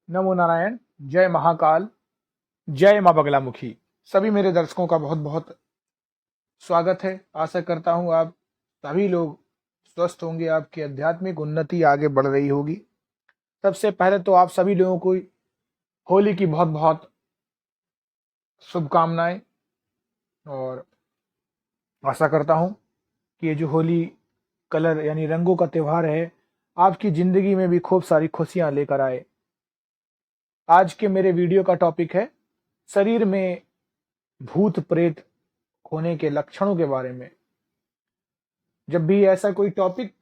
नमो नारायण। जय महाकाल। जय माँ बगलामुखी। सभी मेरे दर्शकों का बहुत बहुत स्वागत है। आशा करता हूँ आप सभी लोग स्वस्थ होंगे, आपकी आध्यात्मिक उन्नति आगे बढ़ रही होगी। सबसे पहले तो आप सभी लोगों को होली की बहुत बहुत शुभकामनाएं, और आशा करता हूँ कि ये जो होली कलर यानी रंगों का त्योहार है, आपकी जिंदगी में भी खूब सारी खुशियां लेकर आए। आज के मेरे वीडियो का टॉपिक है शरीर में भूत प्रेत होने के लक्षणों के बारे में। जब भी ऐसा कोई टॉपिक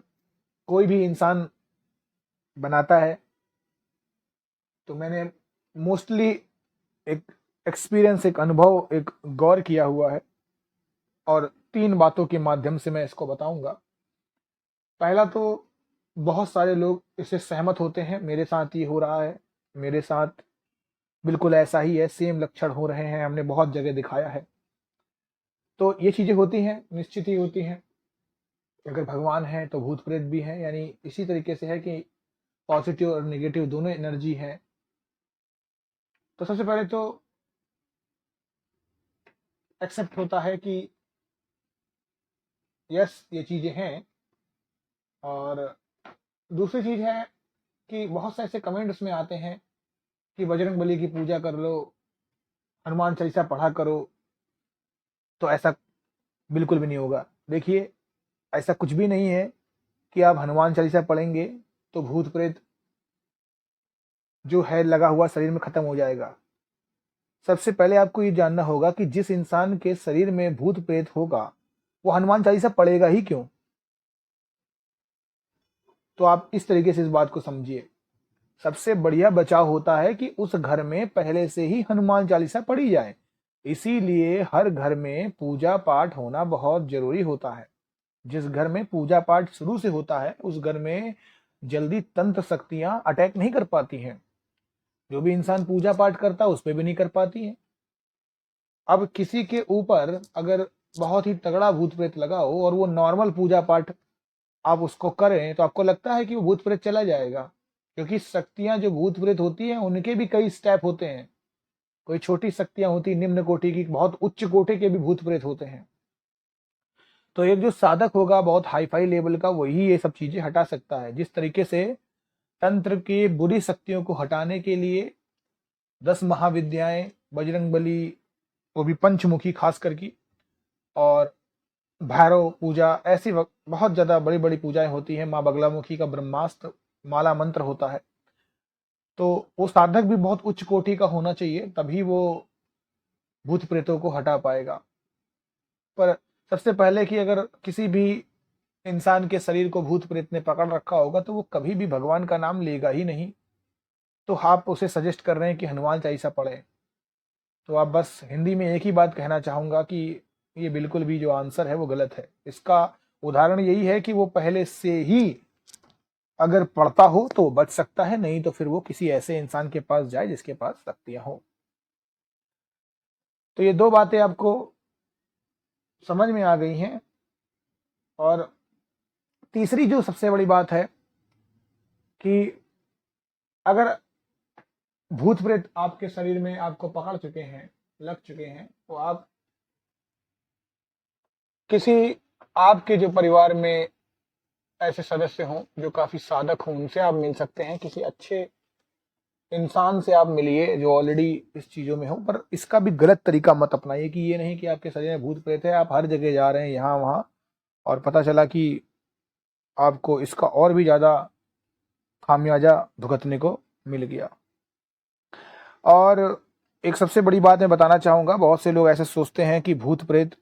कोई भी इंसान बनाता है तो मैंने मोस्टली एक एक्सपीरियंस, एक अनुभव, एक गौर किया हुआ है, और 3 बातों के माध्यम से मैं इसको बताऊंगा। पहला तो बहुत सारे लोग इससे सहमत होते हैं, मेरे साथ ये हो रहा है, मेरे साथ बिल्कुल ऐसा ही है, सेम लक्षण हो रहे हैं, हमने बहुत जगह दिखाया है। तो ये चीजें होती हैं, निश्चित ही होती हैं। अगर भगवान है तो भूत प्रेत भी है, यानी इसी तरीके से है कि पॉजिटिव और नेगेटिव दोनों एनर्जी है। तो सबसे पहले तो एक्सेप्ट होता है कि यस, ये चीजें हैं। और दूसरी चीज है कि बहुत से ऐसे कमेंट उसमें आते हैं कि बजरंग बली की पूजा कर लो, हनुमान चालीसा पढ़ा करो, तो ऐसा बिल्कुल भी नहीं होगा। देखिए, ऐसा कुछ भी नहीं है कि आप हनुमान चालीसा पढ़ेंगे तो भूत प्रेत जो है लगा हुआ शरीर में खत्म हो जाएगा। सबसे पहले आपको ये जानना होगा कि जिस इंसान के शरीर में भूत प्रेत होगा वो हनुमान चालीसा पढ़ेगा ही क्यों। तो आप इस तरीके से इस बात को समझिए। सबसे बढ़िया बचाव होता है कि उस घर में पहले से ही हनुमान चालीसा पढ़ी जाए। इसीलिए हर घर में पूजा पाठ होना बहुत जरूरी होता है। जिस घर में पूजा पाठ शुरू से होता है उस घर में जल्दी तंत्र शक्तियां अटैक नहीं कर पाती हैं। जो भी इंसान पूजा पाठ करता है उस पर भी नहीं कर पाती है। अब किसी के ऊपर अगर बहुत ही तगड़ा भूत प्रेत लगा हो और वो नॉर्मल पूजा पाठ आप उसको करें तो आपको लगता है कि वो भूत प्रेत चला जाएगा, क्योंकि शक्तियां जो भूत प्रेत होती हैं उनके भी कई स्टेप होते हैं। कोई छोटी शक्तियां होती, निम्न कोटि की, बहुत उच्च कोटि के भी भूत प्रेत होते हैं। तो एक जो साधक होगा बहुत हाई फाई लेवल का, वही ये सब चीजें हटा सकता है। जिस तरीके से तंत्र की बुरी शक्तियों को हटाने के लिए 10 महाविद्याएं, बजरंग बली, वो भी पंचमुखी खास करके, और भैरव पूजा, ऐसी बहुत ज्यादा बड़ी बड़ी पूजाएं होती हैं। माँ बगलामुखी का ब्रह्मास्त्र माला मंत्र होता है। तो वो साधक भी बहुत उच्च कोटि का होना चाहिए, तभी वो भूत प्रेतों को हटा पाएगा। पर सबसे पहले कि अगर किसी भी इंसान के शरीर को भूत प्रेत ने पकड़ रखा होगा तो वो कभी भी भगवान का नाम लेगा ही नहीं। तो आप उसे सजेस्ट कर रहे हैं कि हनुमान चालीसा पढ़े, तो आप बस हिंदी में एक ही बात कहना चाहूंगा कि ये बिल्कुल भी जो आंसर है वो गलत है। इसका उदाहरण यही है कि वो पहले से ही अगर पढ़ता हो तो बच सकता है, नहीं तो फिर वो किसी ऐसे इंसान के पास जाए जिसके पास शक्तियां हो। तो ये 2 बातें आपको समझ में आ गई हैं। और तीसरी जो सबसे बड़ी बात है कि अगर भूत प्रेत आपके शरीर में आपको पकड़ चुके हैं, लग चुके हैं, तो आप किसी आपके जो परिवार में ऐसे सदस्य हों जो काफी साधक हों, उनसे आप मिल सकते हैं। किसी अच्छे इंसान से आप मिलिए जो ऑलरेडी इस चीजों में हो। पर इसका भी गलत तरीका मत अपनाइए कि ये नहीं कि आपके शरीर में भूत प्रेत है, आप हर जगह जा रहे हैं यहाँ वहां, और पता चला कि आपको इसका और भी ज्यादा खामियाजा भुगतने को मिल गया। और एक सबसे बड़ी बात मैं बताना चाहूंगा, बहुत से लोग ऐसे सोचते हैं कि भूत प्रेत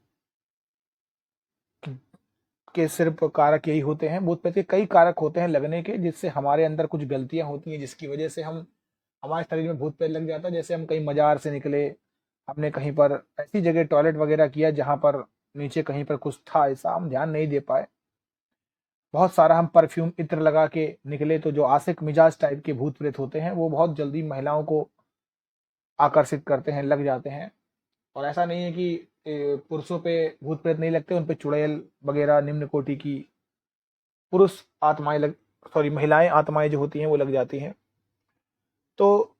के सिर्फ कारक यही होते हैं। भूत प्रेत के कई कारक होते हैं लगने के, जिससे हमारे अंदर कुछ गलतियां होती हैं जिसकी वजह से हम हमारे शरीर में भूत प्रेत लग जाता है। जैसे हम कहीं मजार से निकले, हमने कहीं पर ऐसी जगह टॉयलेट वगैरह किया जहां पर नीचे कहीं पर कुछ था, ऐसा हम ध्यान नहीं दे पाए, बहुत सारा हम परफ्यूम इत्र लगा के निकले, तो जो आशिक मिजाज टाइप के भूत प्रेत होते हैं वो बहुत जल्दी महिलाओं को आकर्षित करते हैं, लग जाते हैं। और ऐसा नहीं है कि पुरुषों पे भूत प्रेत नहीं लगते, उन पे चुड़ैल वगैरह निम्न कोटि की पुरुष आत्माएं लग, सॉरी, महिलाएं आत्माएं जो होती हैं वो लग जाती हैं। तो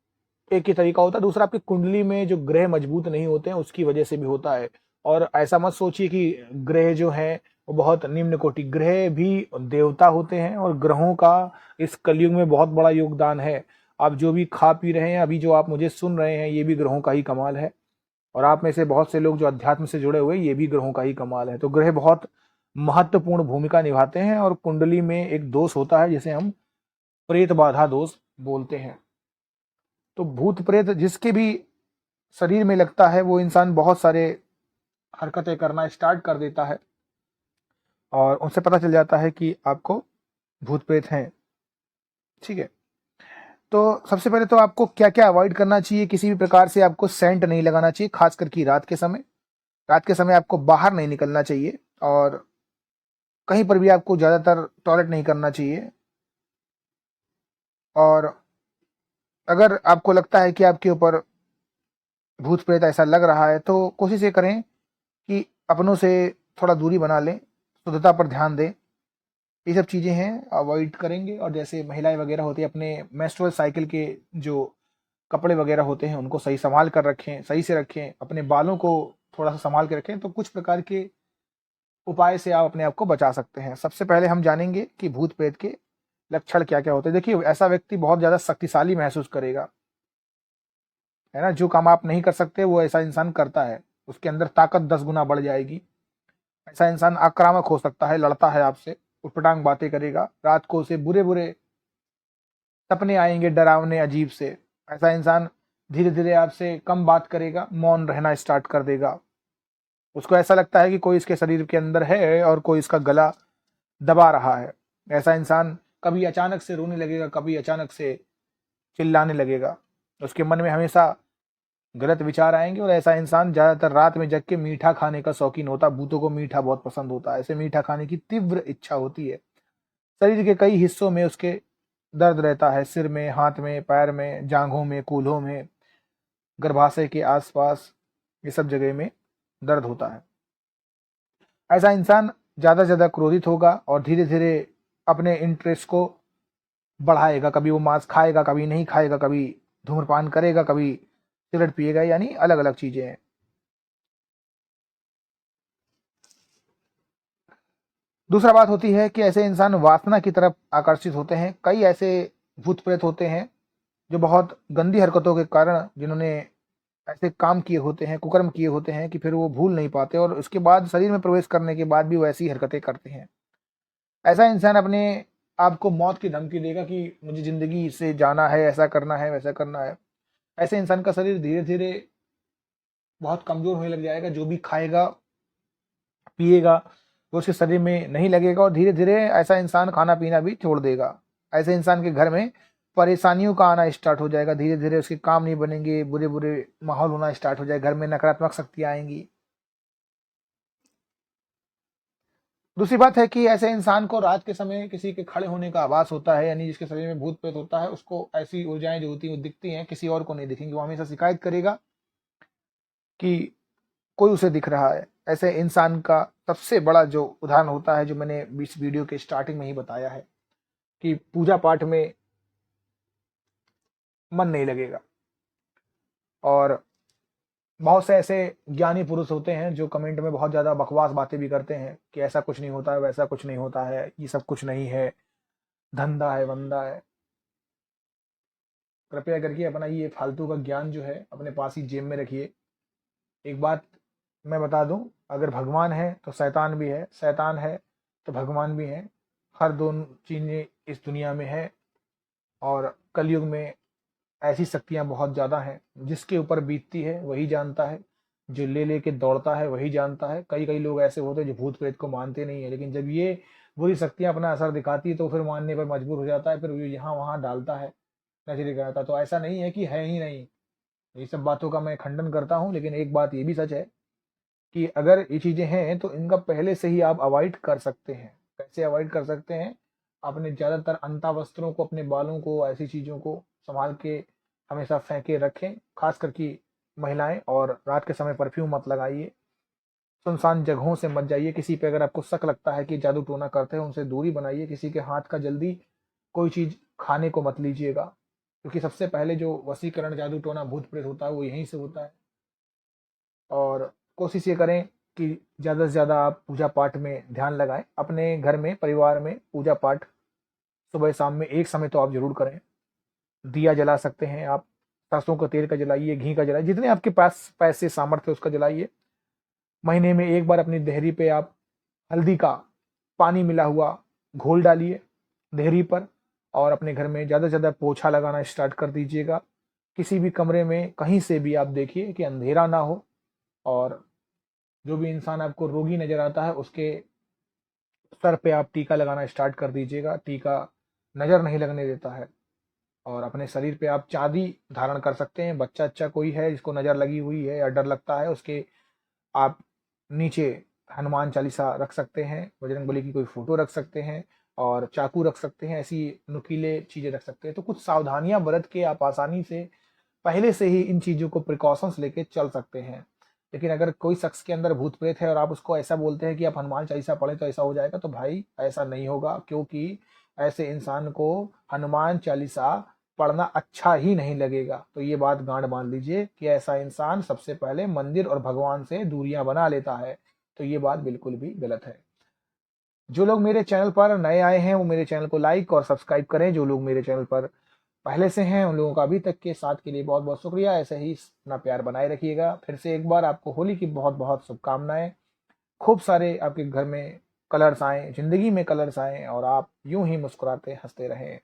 एक ही तरीका होता है। दूसरा, आपकी कुंडली में जो ग्रह मजबूत नहीं होते हैं उसकी वजह से भी होता है। और ऐसा मत सोचिए कि ग्रह जो हैं वो बहुत निम्न कोटि, ग्रह भी देवता होते हैं और ग्रहों का इस कलयुग में बहुत बड़ा योगदान है। आप जो भी खा पी रहे हैं, अभी जो आप मुझे सुन रहे हैं, ये भी ग्रहों का ही कमाल है। और आप में से बहुत से लोग जो अध्यात्म से जुड़े हुए हैं, ये भी ग्रहों का ही कमाल है। तो ग्रह बहुत महत्वपूर्ण भूमिका निभाते हैं। और कुंडली में एक दोष होता है जिसे हम प्रेत बाधा दोष बोलते हैं। तो भूत प्रेत जिसके भी शरीर में लगता है वो इंसान बहुत सारे हरकतें करना स्टार्ट कर देता है और उनसे पता चल जाता है कि आपको भूत प्रेत हैं। ठीक है, तो सबसे पहले तो आपको क्या क्या अवॉइड करना चाहिए। किसी भी प्रकार से आपको सेंट नहीं लगाना चाहिए, खास करके रात के समय। रात के समय आपको बाहर नहीं निकलना चाहिए और कहीं पर भी आपको ज़्यादातर टॉयलेट नहीं करना चाहिए। और अगर आपको लगता है कि आपके ऊपर भूत प्रेत ऐसा लग रहा है तो कोशिश ये करें कि अपनों से थोड़ा दूरी बना लें, शुद्धता पर ध्यान दें। ये सब चीज़ें हैं, अवॉइड करेंगे। और जैसे महिलाएं वगैरह होती है, अपने मेंस्ट्रुअल साइकिल के जो कपड़े वगैरह होते हैं उनको सही संभाल कर रखें, सही से रखें। अपने बालों को थोड़ा सा संभाल के रखें। तो कुछ प्रकार के उपाय से आप अपने आप को बचा सकते हैं। सबसे पहले हम जानेंगे कि भूत प्रेत के लक्षण क्या क्या होते हैं। देखिए, ऐसा व्यक्ति बहुत ज़्यादा शक्तिशाली महसूस करेगा, है ना। जो काम आप नहीं कर सकते वो ऐसा इंसान करता है, उसके अंदर ताकत 10 गुना बढ़ जाएगी। ऐसा इंसान आक्रामक हो सकता है, लड़ता है आपसे, उटपटांग बातें करेगा। रात को उसे बुरे बुरे सपने आएंगे, डरावने, अजीब से। ऐसा इंसान धीरे धीरे आपसे कम बात करेगा, मौन रहना स्टार्ट कर देगा। उसको ऐसा लगता है कि कोई इसके शरीर के अंदर है और कोई इसका गला दबा रहा है। ऐसा इंसान कभी अचानक से रोने लगेगा, कभी अचानक से चिल्लाने लगेगा। उसके मन में हमेशा गलत विचार आएंगे। और ऐसा इंसान ज्यादातर रात में जग के मीठा खाने का शौकीन होता है। भूतों को मीठा बहुत पसंद होता है, ऐसे मीठा खाने की तीव्र इच्छा होती है। शरीर के कई हिस्सों में उसके दर्द रहता है, सिर में, हाथ में, पैर में, जांघों में, कूल्हों में, गर्भाशय के आसपास, ये सब जगह में दर्द होता है। ऐसा इंसान ज्यादा से ज्यादा क्रोधित होगा और धीरे धीरे अपने इंटरेस्ट को बढ़ाएगा। कभी वो मांस खाएगा, कभी नहीं खाएगा, कभी धूम्रपान करेगा, कभी सिगरेट पिएगा, यानी अलग अलग चीजें हैं। दूसरा बात होती है कि ऐसे इंसान वासना की तरफ आकर्षित होते हैं। कई ऐसे भूत प्रेत होते हैं जो बहुत गंदी हरकतों के कारण, जिन्होंने ऐसे काम किए होते हैं, कुकर्म किए होते हैं, कि फिर वो भूल नहीं पाते और उसके बाद शरीर में प्रवेश करने के बाद भी वो ऐसी हरकतें करते हैं। ऐसा इंसान अपने आप को मौत की धमकी देगा कि मुझे जिंदगी से जाना है, ऐसा करना है, वैसा करना है। ऐसे इंसान का शरीर धीरे धीरे बहुत कमजोर होने लग जाएगा। जो भी खाएगा पिएगा वो उसके शरीर में नहीं लगेगा और धीरे धीरे ऐसा इंसान खाना पीना भी छोड़ देगा। ऐसे इंसान के घर में परेशानियों का आना स्टार्ट हो जाएगा। धीरे धीरे उसके काम नहीं बनेंगे, बुरे बुरे माहौल होना स्टार्ट हो जाएगा, घर में नकारात्मक शक्तियां आएंगी। दूसरी बात है कि ऐसे इंसान को रात के समय किसी के खड़े होने का आभास होता है, यानी जिसके शरीर में भूत प्रेत होता है उसको ऐसी ऊर्जाएं जो होती हैं वो दिखती हैं, किसी और को नहीं दिखेंगी। वो हमेशा शिकायत करेगा कि कोई उसे दिख रहा है। ऐसे इंसान का सबसे बड़ा जो उदाहरण होता है, जो मैंने इस वीडियो के स्टार्टिंग में ही बताया है, कि पूजा पाठ में मन नहीं लगेगा। और बहुत से ऐसे ज्ञानी पुरुष होते हैं जो कमेंट में बहुत ज़्यादा बकवास बातें भी करते हैं कि ऐसा कुछ नहीं होता है, वैसा कुछ नहीं होता है, ये सब कुछ नहीं है, धंधा है, बंदा है। कृपया करके अपना ये फालतू का ज्ञान जो है अपने पास ही जेब में रखिए। एक बात मैं बता दूं, अगर भगवान है तो शैतान भी है, शैतान है तो भगवान भी है। हर दोनों चीज़ें इस दुनिया में है। और कलयुग में ऐसी शक्तियां बहुत ज़्यादा हैं, जिसके ऊपर बीतती है वही जानता है, जो ले लेके दौड़ता है वही जानता है। कई कई लोग ऐसे होते हैं जो भूत प्रेत को मानते नहीं है, लेकिन जब ये बुरी शक्तियां अपना असर दिखाती है तो फिर मानने पर मजबूर हो जाता है, फिर यहाँ वहाँ डालता है, नजरे कराता है। तो ऐसा नहीं है कि है ही नहीं। ये सब बातों का मैं खंडन करता हूँ, लेकिन एक बात ये भी सच है कि अगर ये चीज़ें हैं तो इनका पहले से ही आप अवॉइड कर सकते हैं। कैसे अवॉइड कर सकते हैं? अपने ज़्यादातर अंता वस्त्रों को, अपने बालों को, ऐसी चीज़ों को संभाल के हमेशा फेंके रखें। खास करके महिलाएं। और रात के समय परफ्यूम मत लगाइए, सुनसान जगहों से मत जाइए। किसी पे अगर आपको शक लगता है कि जादू टोना करते हैं, उनसे दूरी बनाइए। किसी के हाथ का जल्दी कोई चीज़ खाने को मत लीजिएगा, क्योंकि सबसे पहले जो वशीकरण, जादू टोना, भूत प्रेत होता है वो यहीं से होता है। और कोशिश ये करें कि ज़्यादा से ज़्यादा आप पूजा पाठ में ध्यान लगाएं। अपने घर में, परिवार में पूजा पाठ सुबह शाम में एक समय तो आप जरूर करें। दिया जला सकते हैं आप, सरसों का तेल का जलाइए, घी का जलाइए, जितने आपके पास पैसे सामर्थ्य उसका जलाइए। महीने में एक बार अपनी देहरी पे आप हल्दी का पानी मिला हुआ घोल डालिए देहरी पर, और अपने घर में ज़्यादा से ज़्यादा पोछा लगाना स्टार्ट कर दीजिएगा। किसी भी कमरे में कहीं से भी आप देखिए कि अंधेरा ना हो, और जो भी इंसान आपको रोगी नजर आता है उसके सर पे आप टीका लगाना स्टार्ट कर दीजिएगा। टीका नजर नहीं लगने देता है। और अपने शरीर पे आप चांदी धारण कर सकते हैं। बच्चा अच्छा कोई है जिसको नजर लगी हुई है या डर लगता है, उसके आप नीचे हनुमान चालीसा रख सकते हैं, बजरंगबली की कोई फोटो रख सकते हैं, और चाकू रख सकते हैं, ऐसी नुकीले चीजें रख सकते हैं। तो कुछ सावधानियां बरत के आप आसानी से पहले से ही इन चीजों को प्रिकॉशंस लेके चल सकते हैं। लेकिन अगर कोई शख्स के अंदर भूत प्रेत है और आप उसको ऐसा बोलते हैं कि आप हनुमान चालीसा पढ़े तो ऐसा हो जाएगा, तो भाई ऐसा नहीं होगा, क्योंकि ऐसे इंसान को हनुमान चालीसा पढ़ना अच्छा ही नहीं लगेगा। तो ये बात गांठ बांध लीजिए कि ऐसा इंसान सबसे पहले मंदिर और भगवान से दूरियां बना लेता है। तो ये बात बिल्कुल भी गलत है। जो लोग मेरे चैनल पर नए आए हैं वो मेरे चैनल को लाइक और सब्सक्राइब करें। जो लोग मेरे चैनल पर पहले से हैं उन लोगों का अभी तक के साथ के लिए बहुत बहुत शुक्रिया। ऐसे ही अपना प्यार बनाए रखिएगा। फिर से एक बार आपको होली की बहुत बहुत शुभकामनाएं। खूब सारे आपके घर में कलर्स आए, जिंदगी में कलर्स आए, और आप यूं ही मुस्कुराते हंसते रहें।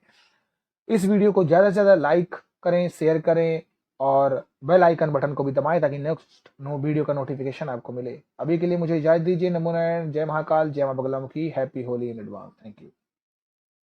इस वीडियो को ज़्यादा से ज़्यादा लाइक करें, शेयर करें, और बेल आइकन बटन को भी दबाएं ताकि नेक्स्ट वीडियो का नोटिफिकेशन आपको मिले। अभी के लिए मुझे इजाजत दीजिए। नमो नारायण, जय महाकाल, जय मां Baglamukhi. Happy Holi in advance. Thank you.